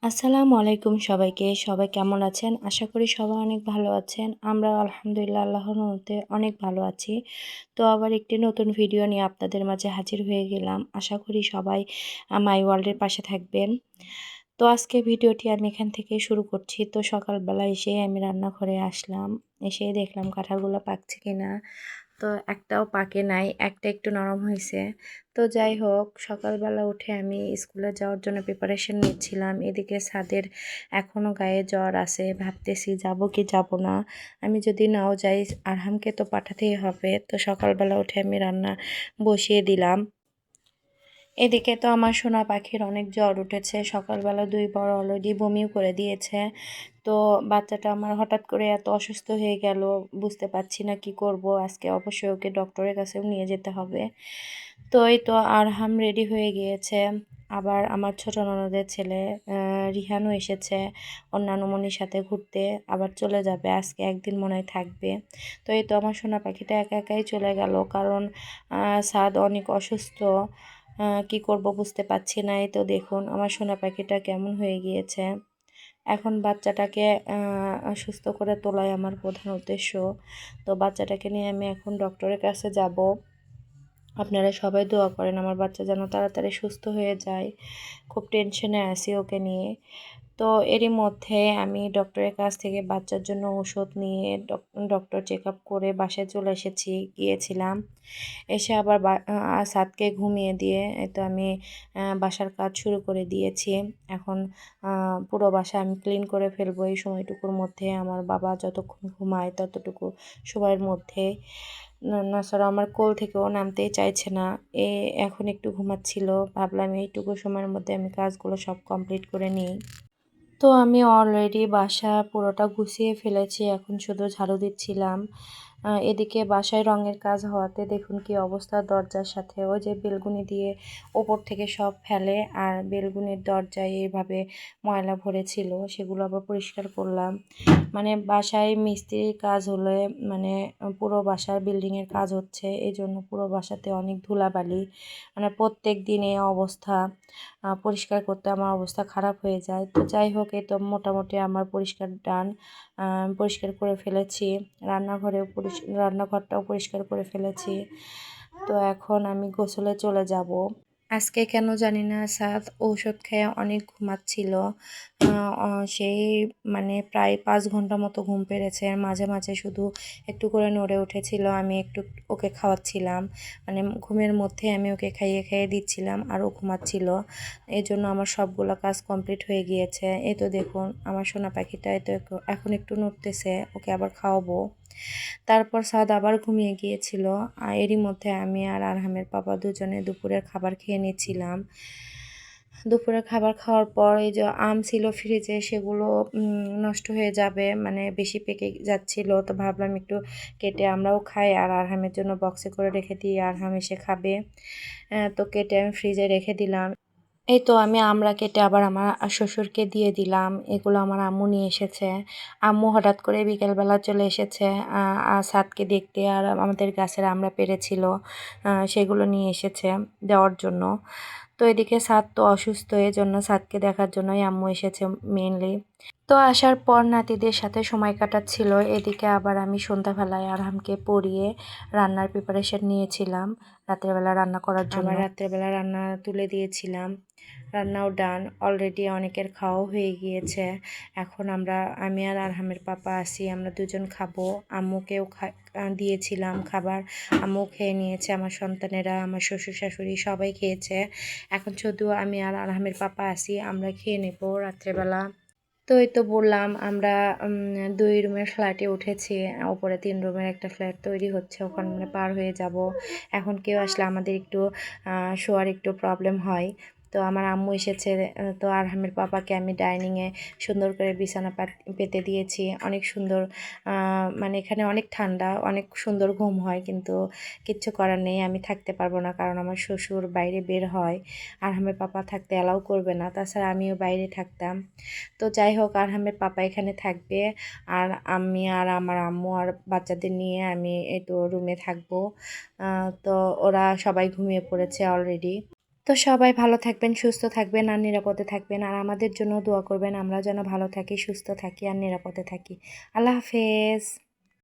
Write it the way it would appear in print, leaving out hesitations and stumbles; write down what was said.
আসসালামু আলাইকুম সবাইকে। সবাই কেমন আছেন? আশা করি সবাই অনেক ভালো আছেন। আমরাও আলহামদুলিল্লাহ আল্লাহর রহমতে অনেক ভালো আছি। তো আবার একটি নতুন ভিডিও নিয়ে আপনাদের মাঝে হাজির হয়ে গেলাম। আশা করি সবাই মাই ওয়ার্ল্ডের পাশে থাকবেন। তো আজকে ভিডিওটি আমি এখান থেকে শুরু করছি। তো সকালবেলা এসেই আমি রান্নাঘরে আসলাম। এসেই দেখলাম কাঁঠালগুলো পাকছে কিনা। তো একটাও পাকে নাই, একটা একটু নরম হয়েছে। তো যাই হোক, সকালবেলা উঠে আমি স্কুলে যাওয়ার জন্য প্রিপারেশন নিচ্ছিলাম। এদিকে ছাদের এখনও গায়ে জ্বর আছে, ভাবতেছি যাব কি যাব না। আমি যদি নাও যাই, আরহামকে তো পাঠাতেই হবে। তো সকালবেলা উঠে আমি রান্না বসিয়ে দিলাম। এদিকে তো আমার সোনা পাখির অনেক জ্বর উঠেছে, সকালবেলা 2 বার অলরেডি বমিও করে দিয়েছে। তো বাচ্চাটা আমার হঠাৎ করে এত অসুস্থ হয়ে গেল, বুঝতে পারছি না কি করব। আজকে অবশ্যই ওকে ডক্টরের কাছেও নিয়ে যেতে হবে। তো এই তো আরহাম রেডি হয়ে গিয়েছে। আবার আমার ছোট ননদের ছেলে রিহানও এসেছে ওর নানুমণির সাথে ঘুরতে, আবার চলে যাবে। আজকে একদিন মনে হয় থাকবে। তো এই তো আমার সোনা পাখিটা একা একাই চলে গেল, কারণ সাদ অনেক অসুস্থ। কি করব বুঝতে পারছি না। এই তো দেখুন আমার সোনা পাখিটা কেমন হয়ে গিয়েছে। এখন বাচ্চাটাকে সুস্থ করে তোলাই আমার প্রধান উদ্দেশ্য। তো বাচ্চাটাকে নিয়ে আমি এখন ডক্টরের কাছে যাব। আপনারা সবাই দোয়া করেন আমার বাচ্চা যেন তাড়াতাড়ি সুস্থ হয়ে যায়। খুব টেনশনে আছি ওকে নিয়ে। তো এরই মধ্যে আমি ডক্টরের কাছ থেকে বাচ্চার জন্য ওষুধ নিয়ে ডক্টর চেক আপ করে বাসায় চলে গিয়েছিলাম। এসে আবার সাদকে ঘুমিয়ে দিয়ে এই তো আমি বাসার কাজ শুরু করে দিয়েছি। এখন পুরো বাসা আমি ক্লিন করে ফেলবো এই সময়টুকুর মধ্যে। আমার বাবা যতক্ষণ ঘুমায় ততটুকু সময়ের মধ্যে। নাছাড়া আমার কোল থেকেও নামতেই চাইছে না। এখন একটু ঘুমাচ্ছিল, ভাবলাম এইটুকু সময়ের মধ্যে আমি কাজগুলো সব কমপ্লিট করে নিই। তো আমি অলরেডি বাসা পুরোটা গুছিয়ে ফেলেছি, এখন শুধু ঝাড়ু দিচ্ছিলাম। এদিকে বাসায় রঙের কাজ হওয়াতে দেখুন কি অবস্থা, দরজার সাথে ওই যে বেলগুনি দিয়ে ওপর থেকে সব ফেলে, আর বেলগুনির দরজায় এইভাবে ময়লা ভরেছিল, সেগুলো আবার পরিষ্কার করলাম। মানে বাসায় মিস্ত্রির কাজ হলে মানে পুরো বাসার বিল্ডিংয়ের কাজ হচ্ছে, এই জন্য পুরো বাসাতে অনেক ধুলাবালি। মানে প্রত্যেক দিন এই অবস্থা, পরিষ্কার করতে আমার অবস্থা খারাপ হয়ে যায়। তো যাই হোক, এই তো মোটামুটি আমার পরিষ্কার ডান। পরিষ্কার করে ফেলেছি, রান্নাঘরটাও পরিষ্কার করে ফেলেছি। তো এখন আমি গোসলে চলে যাব। আজকে কেন জানি না সাদ ঔষধ খেয়ে অনেক ঘুমাচ্ছিল। সেই মানে প্রায় 5 ঘন্টা মতো ঘুম পেড়েছে। মাঝে মাঝে শুধু একটু করে নড়ে উঠেছিল, আমি একটু ওকে খাওয়াচ্ছিলাম। মানে ঘুমের মধ্যে আমি ওকে খাইয়ে খাইয়ে দিচ্ছিলাম আর ও ঘুমাচ্ছিল। এই জন্য আমার সবগুলো কাজ কমপ্লিট হয়ে গিয়েছে। এই তো দেখুন আমার সোনা পাখিটা এই তো এখন একটু নড়তেছে, ওকে আবার খাওয়াবো। তারপর সাদ আবার ঘুমিয়ে গিয়েছিল। এরই মধ্যে আমি আর আরহামের পাপা দুজনে দুপুরের খাবার খেয়ে নিচ্ছিলাম। দুপুরের খাবার খাওয়ার পর এই যে আম ছিল ফ্রিজে, সেগুলো নষ্ট হয়ে যাবে, মানে বেশি পেকে যাচ্ছিল। তো ভাবলাম একটু কেটে আমরাও খাই, আর আরহামের জন্য বক্সে করে রেখে দিই, আরহাম এসে খাবে। তো কেটে আমি ফ্রিজে রেখে দিলাম। এই তো আমি আমড়া কেটে আবার আমার শ্বশুরকে দিয়ে দিলাম। এগুলো আমার আম্মু নিয়ে এসেছে। আম্মু হঠাৎ করে বিকেলবেলা চলে এসেছে সাদকে দেখতে, আর আমাদের গাছের আমড়া পেড়েছিল, সেগুলো নিয়ে এসেছে দেওয়ার জন্য। তো এদিকে সাদ তো অসুস্থ, এই জন্য সাদকে দেখার জন্যই আম্মু এসেছে মেনলি। তো আসার পর নাতিদের সাথে সময় কাটাচ্ছিল। এদিকে আবার আমি সন্ধ্যাবেলায় আরহামকে পড়িয়ে রান্নার প্রিপারেশন নিয়েছিলাম রাতের বেলা রান্না করার জন্য। আবার রাতের বেলা রান্না তুলে দিয়েছিলাম, রান্নাও ডান অলরেডি, অনেকের খাওয়াও হয়ে গিয়েছে। এখন আমি আর আরহামের পাপা আছি, আমরা দুজন খাবো। আম্মুকেও দিয়েছিলাম খাবার, আম্মু খেয়ে নিয়েছে, আমার সন্তানেরা, আমার শ্বশুর শাশুড়ি সবাই খেয়েছে। এখন শুধু আমি আর আরহামের পাপা আছি, আমরা খেয়ে নেব রাত্রেবেলা। তো এই তো বললাম আমরা 2 রুমের ফ্ল্যাটে উঠেছি, ওপরে 3 রুমের একটা ফ্ল্যাট তৈরি হচ্ছে, ওখানে পার হয়ে যাব। এখন কেউ আসলে আমাদের একটু শোয়ার একটু প্রবলেম হয়। তো আমার আম্মু এসেছে, তো আরহামের পাপাকে আমি ডাইনিংয়ে সুন্দর করে বিছানা পেতে দিয়েছি। অনেক সুন্দর, মানে এখানে অনেক ঠান্ডা, অনেক সুন্দর ঘুম হয়, কিন্তু কিচ্ছু করার নেই, আমি থাকতে পারবো না, কারণ আমার শ্বশুর বাইরে বের হয়, আরহামের পাপা থাকতে অ্যালাউ করবে না, তাছাড়া আমিও বাইরে থাকতাম। তো যাই হোক, আরহামের পাপা এখানে থাকবে, আর আমি আর আমার আম্মু আর বাচ্চাদের নিয়ে আমি এই তো রুমে থাকবো। তো ওরা সবাই ঘুমিয়ে পড়েছে অলরেডি। তো সবাই ভালো থাকবেন, সুস্থ থাকবেন আর নিরাপদে থাকবেন। আর আমাদের জন্য দোয়া করবেন, আমরা যেন ভালো থাকি, সুস্থ থাকি আর নিরাপদে থাকি। আল্লাহ হাফেজ।